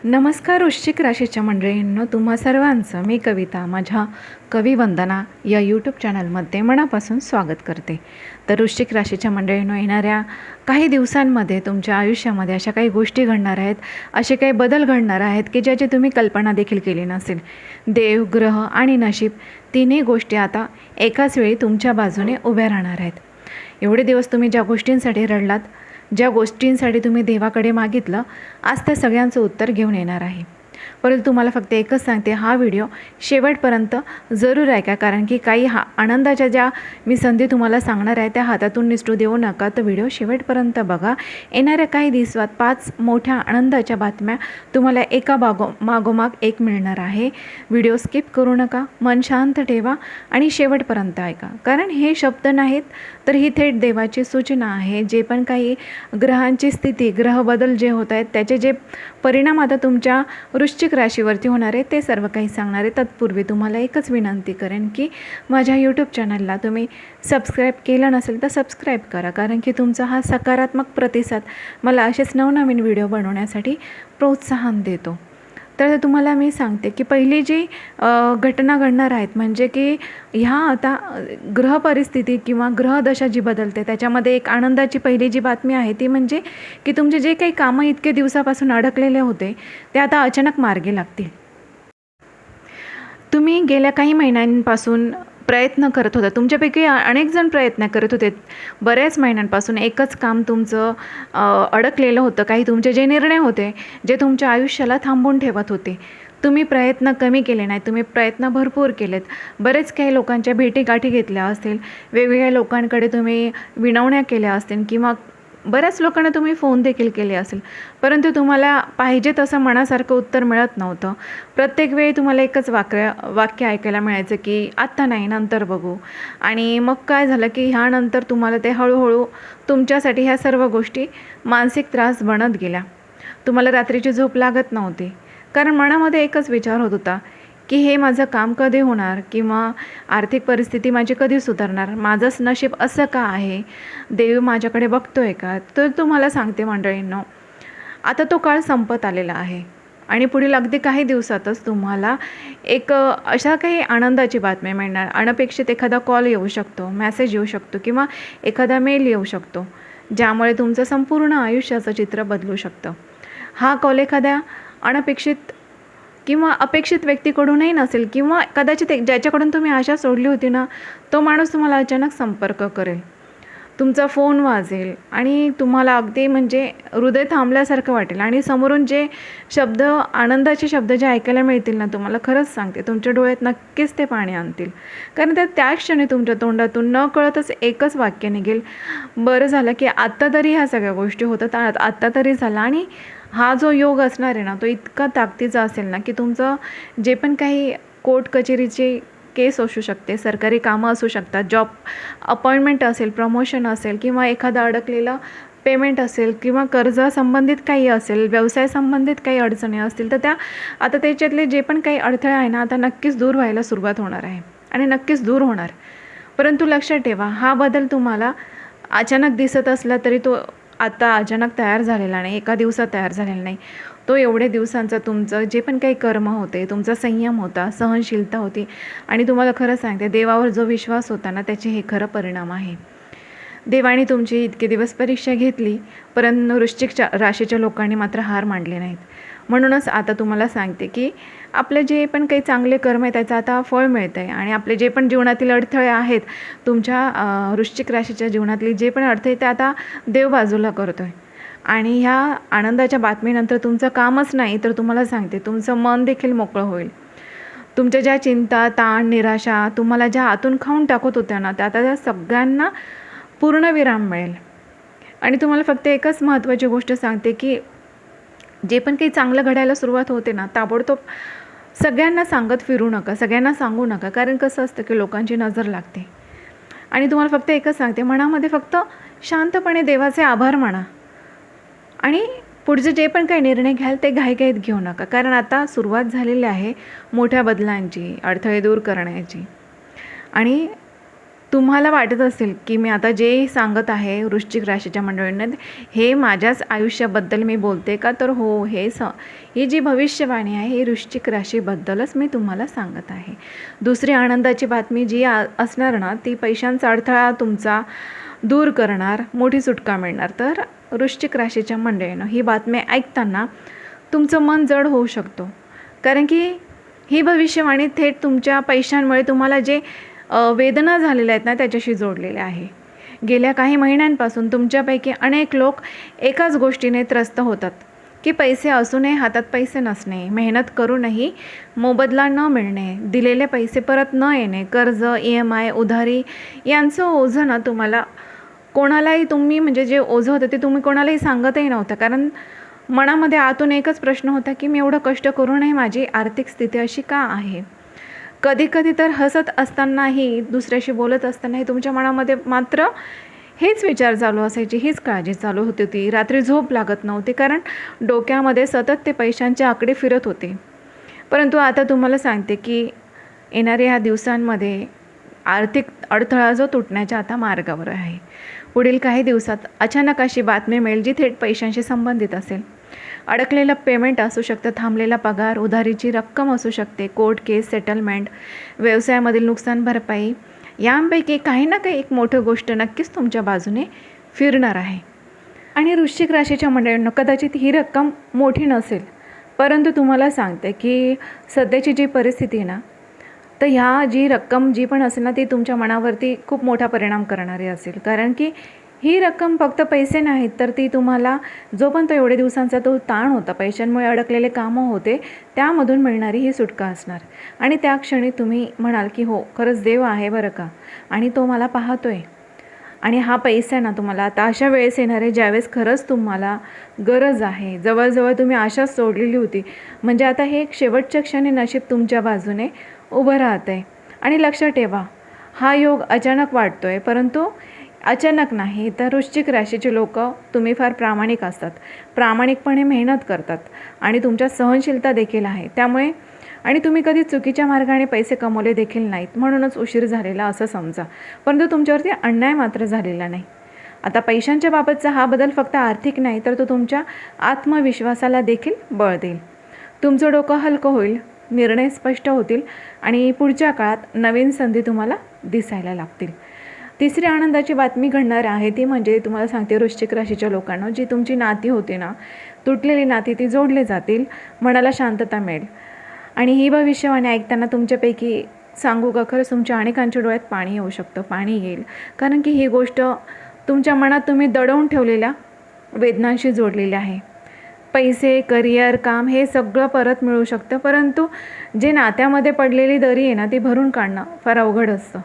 नमस्कार वृश्चिक राशीच्या मंडळींनो, तुम्हा सर्वांचं मी कविता माझ्या कविवंदना या यूट्यूब चॅनलमध्ये मनापासून स्वागत करते. तर वृश्चिक राशीच्या मंडळींनो, येणाऱ्या काही दिवसांमध्ये तुमच्या आयुष्यामध्ये अशा काही गोष्टी घडणार आहेत, असे काही बदल घडणार आहेत की ज्याची तुम्ही कल्पना देखील केली नसेल. देव, ग्रह आणि नशीब तिन्ही गोष्टी आता एकाच वेळी तुमच्या बाजूने उभ्या राहणार आहेत. एवढे दिवस तुम्ही ज्या गोष्टींसाठी रडलात, ज्या गोष्टींसाठी तुम्ही देवाकडे मागितलं, आज त्या सगळ्यांचं उत्तर घेऊन येणार आहे. परंतु तुम्हाला फक्त एकच सांगते, हा व्हिडिओ शेवटपर्यंत जरूर ऐका, कारण की काही आनंदाच्या ज्या मी संधी तुम्हाला सांगणार आहे त्या हातातून निसटू देऊ नका. तर व्हिडिओ शेवटपर्यंत बघा. येणाऱ्या काही दिवसात 5 मोठ्या आनंदाच्या बातम्या तुम्हाला एका मागोमाग एक मिळणार आहे. व्हिडिओ स्किप करू नका, मन शांत ठेवा आणि शेवटपर्यंत ऐका, कारण हे शब्द नाहीत तर ही थेट देवाची सूचना आहे. जे पण काही ग्रहांची स्थिती, ग्रह बदल जे होत आहेत त्याचे जे परिणाम आता तुमच्या वृश्चिक राशीवरती होणार आहे ते सर्व काही सांगणार आहे. तत्पूर्वी तुम्हाला एकच विनंती करेन की माझ्या यूट्यूब चॅनलला तुम्ही सबस्क्राईब केलं नसेल तर सबस्क्राईब करा, कारण की तुमचा हा सकारात्मक प्रतिसाद मला असेच नवनवीन व्हिडिओ बनवण्यासाठी प्रोत्साहन देतो. तर तुम्हाला मी सांगते की पहिली जी घटना घडणार आहेत म्हणजे की ह्या आता ग्रह परिस्थिती किंवा ग्रहदशा जी बदलते त्याच्यामध्ये एक आनंदाची पहिली जी बातमी आहे ती म्हणजे की तुमचे जे काही कामं इतके दिवसापासून अडकलेले होते ते आता अचानक मार्गी लागतील. तुम्ही गेल्या काही महिन्यांपासून प्रयत्न करत होता, तुमच्यापैकी अनेक जण प्रयत्न करत होते बऱ्याच महिन्यांपासून. एकच काम तुमचं अडकलेलं होतं. काही तुमचे जे निर्णय होते जे तुमच्या आयुष्याला थांबवून ठेवत होते, तुम्ही प्रयत्न कमी केले नाहीत, तुम्ही प्रयत्न भरपूर केलेत. बरेच काही लोकांच्या भेटीगाठी घेतल्या असतील, वेगवेगळ्या लोकांकडे तुम्ही विनवण्या केल्या असतील किंवा बऱ्याच लोकांना तुम्ही फोन देखील केले असेल, परंतु तुम्हाला पाहिजे तसं मनासारखं उत्तर मिळत नव्हतं. प्रत्येक वेळी तुम्हाला एकच वाक्य ऐकायला मिळायचं की आत्ता नाही, नंतर बघू. आणि मग काय झालं की ह्यानंतर तुम्हाला ते हळूहळू तुमच्यासाठी ह्या सर्व गोष्टी मानसिक त्रास बनत गेल्या. तुम्हाला रात्रीची झोप लागत नव्हती, कारण मनामध्ये एकच विचार होत होता की हे माझं काम कधी होणार किंवा आर्थिक परिस्थिती माझी कधी सुधारणार, माझंच नशीब असं का आहे, देव माझ्याकडे बघतोय का. तर तुम्हाला सांगते मंडळींनो, आता तो काळ संपत आलेला आहे आणि पुढील अगदी काही दिवसातच तुम्हाला एक अशा काही आनंदाची बातमी मिळणार. अनपेक्षित एखादा कॉल येऊ शकतो, मेसेज येऊ शकतो किंवा एखादा मेल येऊ शकतो, ज्यामुळे तुमचं संपूर्ण आयुष्याचं चित्र बदलू शकतं. हा कॉल एखाद्या अनपेक्षित किंवा अपेक्षित व्यक्तीकडूनही नसेल, किंवा कदाचित ज्याच्याकडून तुम्ही आशा सोडली होती ना, तो माणूस तुम्हाला अचानक संपर्क करेल, तुमचा फोन वाजेल आणि तुम्हाला अगदी म्हणजे हृदय थांबल्यासारखं वाटेल. आणि समोरून जे शब्द, आनंदाचे शब्द जे ऐकायला मिळतील ना, तुम्हाला खरंच सांगते तुमच्या डोळ्यात नक्कीच ते पाणी आणतील. कारण त्या क्षणी तुमच्या तोंडातून न कळतच एकच वाक्य निघेल, बरं झालं की आत्ता तरी ह्या सगळ्या गोष्टी होतात, आत्ता तरी झाला. आणि हा जो योग असणार आहे ना, तो इतका ताकदीचा असेल ना की तुमचं जे पण काही कोर्ट कचेरीचे केस असू शकते, सरकारी कामं असू शकतात, जॉब अपॉइंटमेंट असेल, प्रमोशन असेल किंवा एखादा अडकलेला पेमेंट असेल किंवा कर्जासंबंधित काही असेल, व्यवसायासंबंधित काही अडचणी असतील, तर आता त्याच्यातले जे पण काही अडथळे आहे ना, आता नक्कीच दूर व्हायला सुरुवात होणार आहे आणि नक्कीच दूर होणार. परंतु लक्षात ठेवा, हा बदल तुम्हाला अचानक दिसत असला तरी तो आता अचानक तयार झालेला नाही, एका दिवसात तयार झालेला नाही. तो एवढ्या दिवसांचा तुमचं जे पण काही कर्म होते, तुमचा संयम होता, सहनशीलता होती आणि तुम्हाला खरं सांगते देवावर जो विश्वास होता ना, त्याचे हे खरं परिणाम आहे. देवाने तुमची इतके दिवस परीक्षा घेतली, परंतु वृश्चिक राशीच्या लोकांनी मात्र हार मानले नाहीत. म्हणूनच आता तुम्हाला सांगते की आपले जे पण काही चांगले कर्म आहे त्याचं आता फळ मिळतं आहे. आणि आपले जे पण जीवनातील अडथळे आहेत, तुमच्या वृश्चिक राशीच्या जीवनातले जे पण अडथळे ते आता देव बाजूला करतो आहे. आणि ह्या आनंदाच्या बातमीनंतर तुमचं कामच नाही, तर तुम्हाला सांगते तुमचं मन देखील मोकळं होईल. तुमच्या ज्या चिंता, ताण, निराशा तुम्हाला ज्या आतून खाऊन टाकत होत्या ना, त्या त्या सगळ्यांना पूर्णविराम मिळेल. आणि तुम्हाला फक्त एकच महत्त्वाची गोष्ट सांगते की जे पण काही चांगलं घडायला सुरुवात होते ना, ताबडतोब सगळ्यांना सांगत फिरू नका, सगळ्यांना सांगू नका, कारण कसं असतं की लोकांची नजर लागते. आणि तुम्हाला फक्त एकच सांगते, मनामध्ये फक्त शांतपणे देवाचे आभार माना आणि पुढचे जे पण काही निर्णय घ्याल ते घाईघाईत घेऊ नका, कारण आता सुरुवात झालेली आहे मोठ्या बदलांची, अडथळे दूर करण्याची. आणि तुम्हाला वाटत असेल की मी आता जे सांगत आहे वृश्चिक राशीच्या मंडळींना हे माझ्याच आयुष्याबद्दल मी बोलते का, तर हो, ही जी भविष्यवाणी आहे ही वृश्चिक राशीबद्दलच मी तुम्हाला सांगत आहे. दुसरी आनंदाची बातमी जी असणार ना, ती पैशांचा अडथळा तुमचा दूर करणार, मोठी सुटका मिळणार. तर वृश्चिक राशीच्या मंडळींनो, ही बातमी ऐकताना तुमचं मन जड होऊ शकतो, कारण की ही भविष्यवाणी थेट तुमच्या पैशांमुळे तुम्हाला जे वेदना झालेल्या आहेत ना त्याच्याशी जोडलेल्या आहे. गेल्या काही महिन्यांपासून तुमच्यापैकी अनेक लोक एकाच गोष्टीने त्रस्त होतात की पैसे असूनही हातात पैसे नसणे, मेहनत करूनही मोबदला न मिळणे, दिलेले पैसे परत न येणे, कर्ज, EMI, उधारी यांचं ओझं ना तुम्हाला कोणालाही, तुम्ही म्हणजे जे ओझं होतं ते तुम्ही कोणालाही सांगतही नव्हतं, कारण मनामध्ये आतून एकच प्रश्न होता की मी एवढं कष्ट करूनही माझी आर्थिक स्थिती अशी का आहे. कधी तर हसत असतानाही, दुसऱ्याशी बोलत असतानाही तुमच्या मनामध्ये मात्र हेच विचार चालू असायचे, हीच काळजी चालू होती होती. रात्री झोप लागत नव्हती, कारण डोक्यामध्ये सतत ते पैशांचे आकडे फिरत होते. परंतु आता तुम्हाला सांगते की येणाऱ्या ह्या दिवसांमध्ये आर्थिक अडथळा जो तुटण्याच्या आता मार्गावर आहे. पुढील काही दिवसात अचानक अशी बातमी मिळेल जी थेट पैशांशी संबंधित असेल. अडकलेलं पेमेंट असू शकतं, थांबलेला पगार, उधारीची रक्कम असू शकते, कोर्ट केस, सेटलमेंट, व्यवसायामधील नुकसान भरपाई, यांपैकी काही ना काही एक मोठी गोष्ट नक्कीच तुमच्या बाजूने फिरणार आहे. आणि वृश्चिक राशीच्या मंडळींना कदाचित ही रक्कम मोठी नसेल, परंतु तुम्हाला सांगते की सध्याची जी परिस्थिती आहे ना, तर ह्या जी रक्कम जी पण असेल ना ती तुमच्या मनावरती खूप मोठा परिणाम करणारी असेल. कारण की ही रक्कम फक्त पैसे नाहीत, तर ती तुम्हाला जो पण तो एवढे दिवसांचा तो ताण होता, पैशांमुळे अडकलेले कामं होते, त्यामधून मिळणारी ही सुटका असणार. आणि त्या क्षणी तुम्ही म्हणाल की हो, खरंच देव आहे बरं का, आणि तो मला पाहतोय. आणि हा पैसा आहे ना तुम्हाला आता अशा वेळेस येणार आहे ज्यावेळेस खरंच तुम्हाला गरज आहे. जवळजवळ तुम्ही आशाच सोडलेली होती. म्हणजे आता हे एक शेवटच्या क्षणी नशीब तुमच्या बाजूने उभं राहत आहे. आणि लक्षात ठेवा, हा योग अचानक वाटतोय, परंतु अचानक नाही. तर वृश्चिक राशीचे लोक तुम्ही फार प्रामाणिक असतात, प्रामाणिकपणे मेहनत करतात आणि तुमच्या सहनशीलता देखील आहे. त्यामुळे आणि तुम्ही कधी चुकीच्या मार्गाने पैसे कमवले देखील नाहीत, म्हणूनच उशीर झालेला असं समजा. परंतु तुमच्यावरती अन्याय मात्र झालेला नाही. आता पैशांच्या बाबतचा हा बदल फक्त आर्थिक नाही, तर तो तुमच्या आत्मविश्वासाला देखील बळ देईल. तुमचं डोकं हलकं होईल, निर्णय स्पष्ट होतील आणि पुढच्या काळात नवीन संधी तुम्हाला दिसायला लागतील. तिसरी आनंदाची बातमी घडणार आहे ती म्हणजे तुम्हाला सांगते, वृश्चिक राशीच्या लोकांना जी तुमची नाती होती ना, तुटलेली नाती ती जोडले जातील, मनाला शांतता मिळेल. आणि ही भविष्यवाणी ऐकताना तुमच्यापैकी सांगू का, खरंच तुमच्या अनेकांच्या डोळ्यात पाणी येऊ शकतं, पाणी येईल. कारण की ही गोष्ट तुमच्या मनात तुम्ही दडवून ठेवलेल्या वेदनांशी जोडलेली आहे. पैसे, करिअर, काम हे सगळं परत मिळू शकतं, परंतु जे नात्यामध्ये पडलेली दरी आहे ना ती भरून काढणं फार अवघड असतं.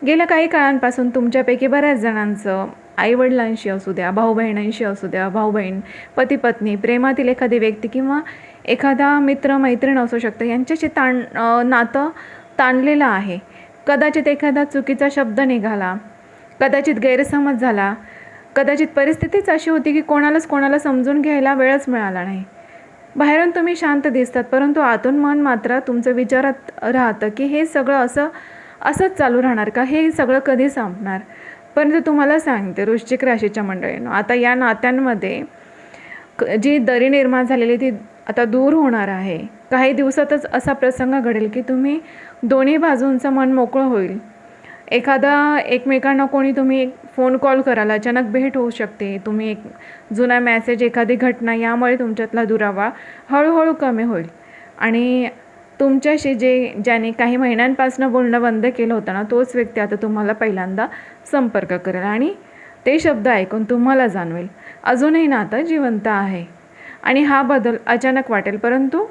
गेल्या काही काळांपासून तुमच्यापैकी बऱ्याच जणांचं आईवडिलांशी असू द्या, भाऊ बहिणींशी असू द्या, भाऊ बहीण, पती पत्नी, प्रेमातील एखादी व्यक्ती किंवा एखादा मित्र मैत्रीण असू शकतं, यांच्याशी नातं ताणलेलं आहे. कदाचित एखादा चुकीचा शब्द निघाला, कदाचित गैरसमज झाला, कदाचित परिस्थितीच अशी होती की कोणाला समजून घ्यायला वेळच मिळाला नाही. बाहेरून तुम्ही शांत दिसतात, परंतु आतून मन मात्र तुमचं विचारात राहतं की हे सगळं असंच चालू राहणार का, हे सगळं कधी संपणार. परंतु तुम्हाला सांगते वृश्चिक राशीच्या मंडळींनो, आता या नात्यांमध्ये जी दरी निर्माण झालेली ती आता दूर होणार आहे. काही दिवसातच असा प्रसंग घडेल की तुम्ही दोन्ही बाजूंचं मन मोकळं होईल. एकमेकांना कोणी तुम्ही फोन कॉल कराल, अचानक भेट होऊ शकते. तुम्ही एक जुना मेसेज, एखादी घटना, यामुळे तुमच्यातला दुरावा हळूहळू कमी होईल. आणि तुमच्याशी ज्याने काही महिन्यांपासून बोलणं बंद केलं होतं ना, तोच व्यक्ती आता तुम्हाला पहिल्यांदा संपर्क करेल आणि ते शब्द ऐकून तुम्हाला जाणवेल अजूनही नातं जिवंत आहे. आणि हा बदल अचानक वाटेल, परंतु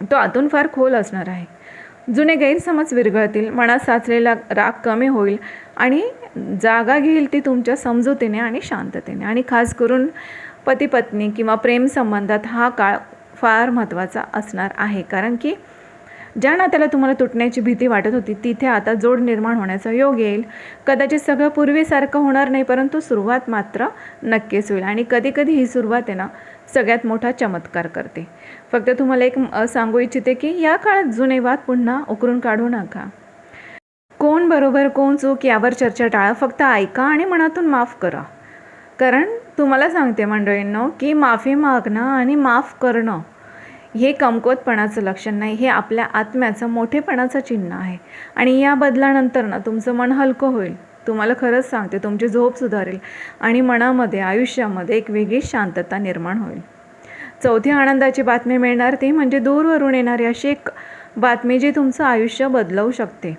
तो आतून फार खोल असणार आहे. जुने गैरसमज विरघळतील, मनात साचलेला राग कमी होईल आणि जागा घेईल ती तुमच्या समजुतीने आणि शांततेने. आणि खास करून पती पत्नी किंवा प्रेम संबंधात हा काळ फार महत्त्वाचा असणार आहे. कारण की ज्या नात्याला तुम्हाला तुटण्याची भीती वाटत होती तिथे आता जोड निर्माण होण्याचा योग येईल. कदाचित सगळं पूर्वीसारखं होणार नाही, परंतु सुरुवात मात्र नक्कीच होईल. आणि कधीकधी ही सुरुवात आहे ना सगळ्यात मोठा चमत्कार करते. फक्त तुम्हाला एक सांगू इच्छिते की या काळात जुने वाद पुन्हा उकरून काढू नका. कोण कोण बरोबर कोण चूक यावर चर्चा टाळा, फक्त ऐका आणि मनातून माफ करा. कारण तुम्हाला सांगते मंडळींनो, की माफी मागणं आणि माफ करणं हे कमकुवतपणाचं लक्षण नाही, हे आपल्या आत्म्याचं मोठेपणाचं चिन्ह आहे. आणि या बदलानंतर ना तुमचं मन हलकं होईल. तुम्हाला खरंच सांगते, तुमची झोप सुधारेल आणि मनामध्ये आयुष्यामध्ये एक वेगळीच शांतता निर्माण होईल. चौथी आनंदाची बातमी मिळणार ती म्हणजे दूरवरून येणारी अशी एक बातमी जी तुमचं आयुष्य बदलवू शकते.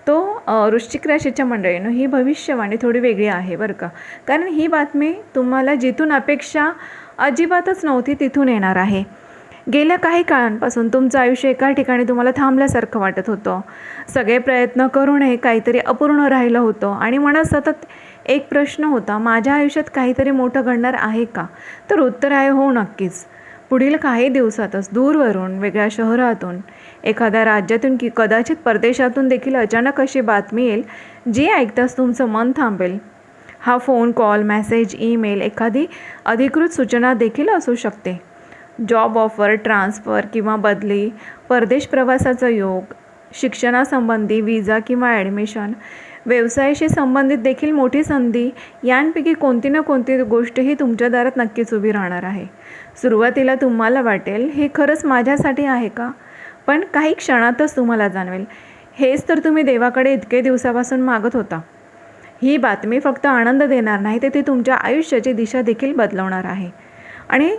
तो वृश्चिक राशीच्या मंडळीनं ही भविष्यवाणी थोडी वेगळी आहे बरं का. कारण ही बातमी तुम्हाला जिथून अपेक्षा अजिबातच नव्हती तिथून येणार आहे. गेल्या काही काळांपासून तुमचं आयुष्य एका ठिकाणी तुम्हाला थांबल्यासारखं वाटत होतं. सगळे प्रयत्न करूनही काहीतरी अपूर्ण राहिलं होतं आणि मनात सतत एक प्रश्न होता, माझ्या आयुष्यात काहीतरी मोठं घडणार आहे का? तर उत्तर आहे हो, नक्कीच. पुढील काही दिवसातच दूरवरून, वेगळ्या शहरातून, एखाद्या राज्यातून की कदाचित परदेशातून देखील अचानक अशी बातमी येईल जी ऐकताच तुमचं मन थांबेल. हा फोन कॉल, मेसेज, ईमेल, एखादी अधिकृत सूचना देखील असू शकते. जॉब ऑफर, ट्रान्सफर किंवा बदली, परदेश प्रवासाचा योग, शिक्षणासंबंधी विजा किंवा ॲडमिशन, व्यवसायाशी संबंधित देखील मोठी संधी, यांपैकी कोणती ना कोणती गोष्ट ही तुमच्या दारात नक्कीच उभी राहणार आहे. सुरुवातीला तुम्हाला वाटेल हे खरंच माझ्यासाठी आहे का? पण काही क्षणातच तुम्हाला जाणवेल, हेच तर तुम्ही देवाकडे इतके दिवसापासून मागत होता. ही बातमी फक्त आनंद देणार नाही, तर ती तुमच्या आयुष्याची दिशा देखील बदलवणार आहे. आणि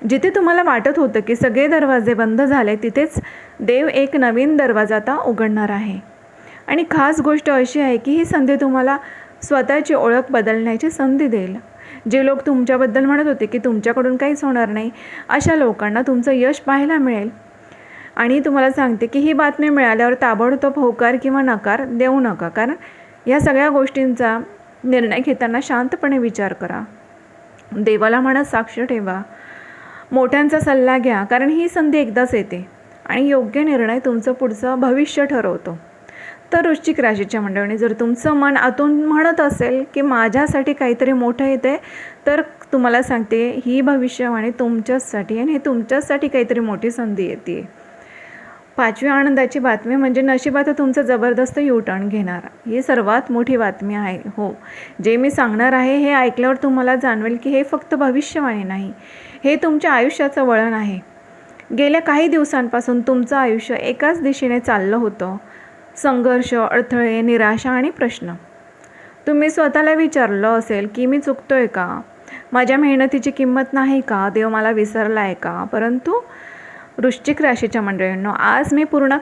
जिथे तुम्हाला वाटत होतं की सगळे दरवाजे बंद झाले, तिथेच देव एक नवीन दरवाजा आता उघडणार आहे. आणि खास गोष्ट अशी आहे की ही संधी तुम्हाला स्वतःची ओळख बदलण्याची संधी देईल. जे लोक तुमच्याबद्दल म्हणत होते की तुमच्याकडून काहीच होणार नाही, अशा लोकांना तुमचं यश पाहायला मिळेल. आणि तुम्हाला सांगते की ही बातमी मिळाल्यावर ताबडतोब होकार किंवा नकार देऊ नका. कारण या सगळ्या गोष्टींचा निर्णय घेताना शांतपणे विचार करा. देवाला म्हणत साक्ष ठेवा. मोठ्यांचा सल्ला घ्या, कारण ही संधी एकदाच येते आणि योग्य निर्णय तुमचं पुढचं भविष्य ठरवतो. तर वृश्चिक राशीच्या मंडळींनी, जर तुमचं मन आतून म्हणत असेल की माझ्यासाठी काहीतरी मोठं येते, तर तुम्हाला सांगते ही भविष्यवाणी तुमच्याचसाठी आणि हे तुमच्याचसाठी काहीतरी मोठी संधी येते. पाचवी आनंदाची बातमी म्हणजे नशिबात तुमचं जबरदस्त U-टर्न घेणार. ही सर्वात मोठी बातमी आहे. हो, जे मी सांगणार आहे हे ऐकल्यावर तुम्हाला जाणवेल की हे फक्त भविष्यवाणी नाही, हे तुमच्या आयुष्याचं वळण आहे. गेल्या काही दिवसांपासून तुमचं आयुष्य एकाच दिशेने चाललं होतं. संघर्ष, अडथळे, निराशा आणि प्रश्न. तुम्ही स्वतःला विचारलं असेल की मी चुकतोय का? माझ्या मेहनतीची किंमत नाही का? देव मला विसरला आहे का? परंतु वृश्चिक राशीच्या मंडळींनो, आज मी पूर्ण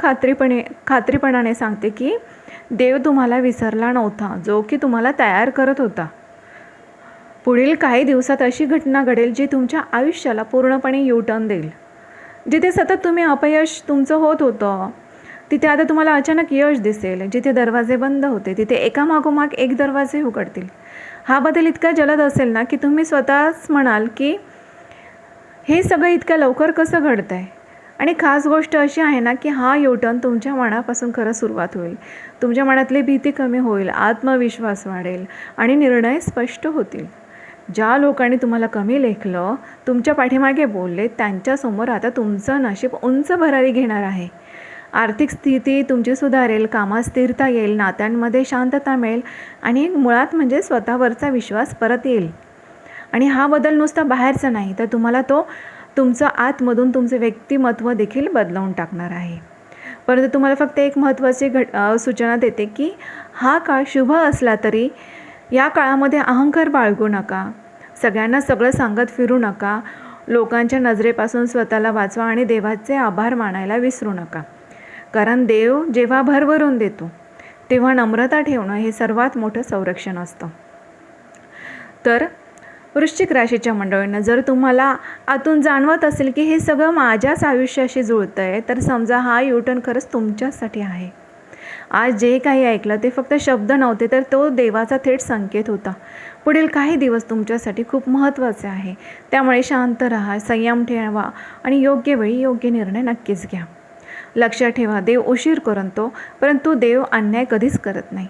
खात्रीपणाने सांगते की देव तुम्हाला विसरला नव्हता, जो की तुम्हाला तयार करत होता. पुढील काही दिवसात अशी घटना घडेल जी तुमच्या आयुष्याला पूर्णपणे U-टर्न देईल. जिथे सतत तुम्ही अपयश तुमचं होत होतं, तिथे आता तुम्हाला अचानक यश दिसेल. जिथे दरवाजे बंद होते, तिथे एकामागोमाग एक दरवाजे उघडतील. हा बदल इतका जलद असेल ना की तुम्ही स्वतःच म्हणाल की हे सगळं इतक्या लवकर कसं घडतं आहे. आणि खास गोष्ट अशी आहे ना की हा U-टर्न तुमच्या मनापासून खरं सुरुवात होईल. तुमच्या मनातली भीती कमी होईल, आत्मविश्वास वाढेल आणि निर्णय स्पष्ट होतील. ज्या लोकांनी तुम्हाला कमी लेखलं, तुमच्या पाठीमागे बोलले, त्यांच्यासमोर आता तुमचं नशीब उंच भरारी घेणार आहे. आर्थिक स्थिती तुमची सुधारेल, कामात स्थिरता येईल, नात्यांमध्ये शांतता मिळेल आणि मुळात म्हणजे स्वतःवरचा विश्वास परत येईल. आणि हा बदल नुसता बाहेरचा नाही, तर तुम्हाला तो तुमचं आतमधून तुमचे व्यक्तिमत्व देखील बदलवून टाकणार आहे. परंतु तुम्हाला फक्त एक महत्त्वाची सूचना देते की हा काळ शुभ असला तरी या काळामध्ये अहंकार बाळगू नका. सगळ्यांना सगळं सांगत फिरू नका. लोकांच्या नजरेपासून स्वतःला वाचवा आणि देवाचे आभार मानायला विसरू नका. कारण देव जेव्हा भरभरून देतो, तेव्हा नम्रता ठेवणं हे सर्वात मोठं संरक्षण असतं. तर वृश्चिक राशीच्या मंडळींना, जर तुम्हाला आतून जाणवत असेल की हे सगळं माझ्याच आयुष्याशी जुळतं आहे, तर समजा हा U-टर्न खरंच तुमच्यासाठी आहे. आज जे काही ऐकलं ते फक्त शब्द नव्हते, तर तो देवाचा थेट संकेत होता. पुढील काही दिवस तुमच्यासाठी खूप महत्त्वाचे आहे. त्यामुळे शांत राहा, संयम ठेवा आणि योग्य वेळी योग्य निर्णय नक्कीच घ्या. लक्षात ठेवा, देव उशीर करतो, परंतु देव अन्याय कधीच करत नाही.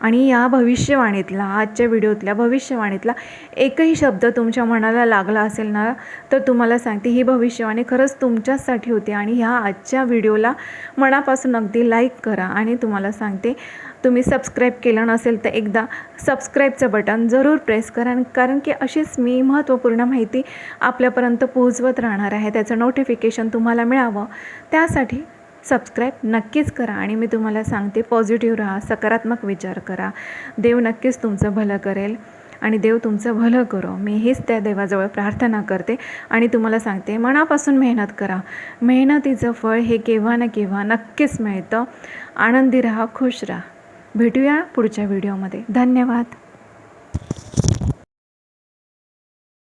आणि या भविष्यवाणीतला, आजच्या व्हिडिओतल्या भविष्यवाणीतला एकही शब्द तुमच्या मनाला लागला असेल ना, तर तुम्हाला सांगते ही भविष्यवाणी खरंच तुमच्याचसाठी होती. आणि ह्या आजच्या व्हिडिओला मनापासून अगदी लाईक करा. आणि तुम्हाला सांगते, तुम्ही सबस्क्राईब केलं नसेल तर एकदा सबस्क्राईबचं बटन जरूर प्रेस करा, कारण की अशीच मी महत्त्वपूर्ण माहिती आपल्यापर्यंत पोहोचवत राहणार आहे. त्याचं नोटिफिकेशन तुम्हाला मिळावं त्यासाठी सबस्क्राईब नक्कीच करा. आणि मी तुम्हाला सांगते, पॉझिटिव्ह राहा, सकारात्मक विचार करा. देव नक्कीच तुमचं भलं करेल आणि देव तुमचं भलं करो. मी हीच त्या देवाजवळ प्रार्थना करते. आणि तुम्हाला सांगते, मनापासून मेहनत करा. मेहनतीचं फळ हे केव्हा ना केव्हा नक्कीच मिळतं. आनंदी राहा, खुश राहा. भेटूया पुढच्या व्हिडिओमध्ये. धन्यवाद.